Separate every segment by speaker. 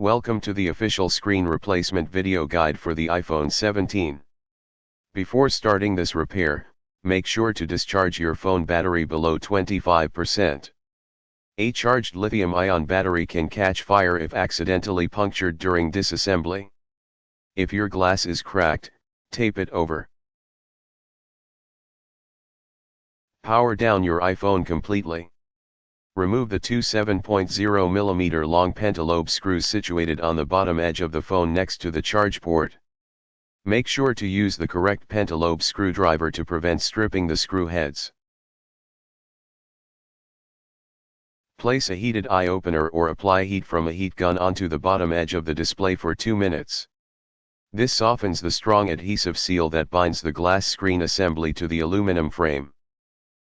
Speaker 1: Welcome to the official screen replacement video guide for the iPhone 17. Before starting this repair, make sure to discharge your phone battery below 25%. A charged lithium-ion battery can catch fire if accidentally punctured during disassembly. If your glass is cracked, tape it over. Power down your iPhone completely. Remove the two 7.0mm long Pentalobe screws situated on the bottom edge of the phone next to the charge port. Make sure to use the correct Pentalobe screwdriver to prevent stripping the screw heads. Place a heated eye opener or apply heat from a heat gun onto the bottom edge of the display for 2 minutes. This softens the strong adhesive seal that binds the glass screen assembly to the aluminum frame.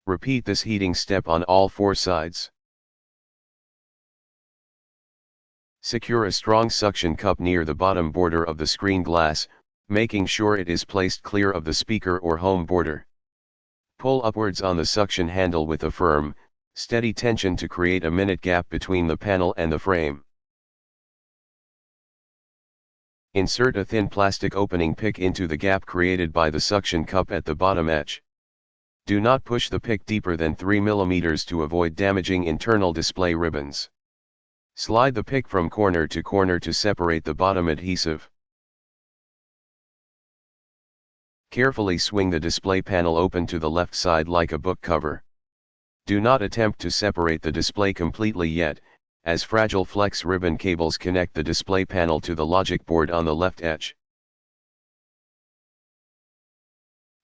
Speaker 1: Repeat this heating step on all 4 sides. Secure a strong suction cup near the bottom border of the screen glass, making sure it is placed clear of the speaker or home border. Pull upwards on the suction handle with a firm, steady tension to create a minute gap between the panel and the frame. Insert a thin plastic opening pick into the gap created by the suction cup at the bottom edge. Do not push the pick deeper than 3 mm to avoid damaging internal display ribbons. Slide the pick from corner to separate the bottom adhesive. Carefully swing the display panel open to the left side like a book cover. Do not attempt to separate the display completely yet, as fragile flex ribbon cables connect the display panel to the logic board on the left edge.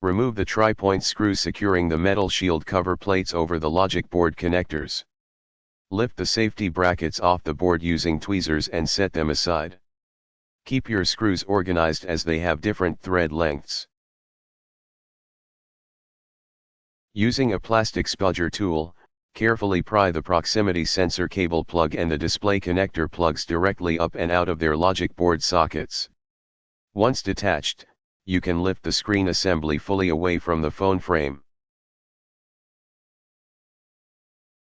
Speaker 1: Remove the tri-point screws securing the metal shield cover plates over the logic board connectors. Lift the safety brackets off the board using tweezers and set them aside. Keep your screws organized as they have different thread lengths. Using a plastic spudger tool, carefully pry the proximity sensor cable plug and the display connector plugs directly up and out of their logic board sockets. Once detached, you can lift the screen assembly fully away from the phone frame.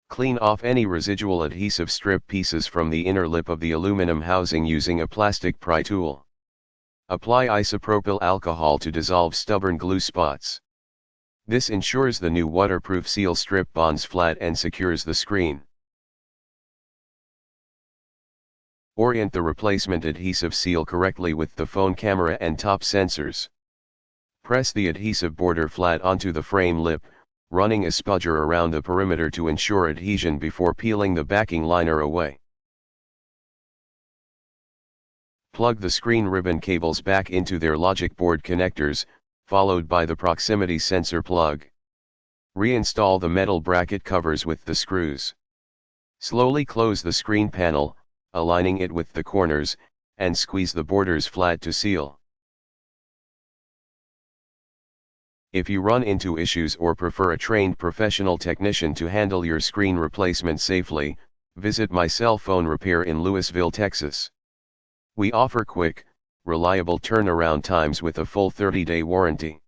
Speaker 1: Clean off any residual adhesive strip pieces from the inner lip of the aluminum housing using a plastic pry tool. Apply isopropyl alcohol to dissolve stubborn glue spots. This ensures the new waterproof seal strip bonds flat and secures the screen. Orient the replacement adhesive seal correctly with the phone camera and top sensors. Press the adhesive border flat onto the frame lip, running a spudger around the perimeter to ensure adhesion before peeling the backing liner away. Plug the screen ribbon cables back into their logic board connectors, followed by the proximity sensor plug. Reinstall the metal bracket covers with the screws. Slowly close the screen panel, aligning it with the corners, and squeeze the borders flat to seal. If you run into issues or prefer a trained professional technician to handle your screen replacement safely, visit my cell phone repair in Lewisville, Texas. We offer quick, reliable turnaround times with a full 30-day warranty.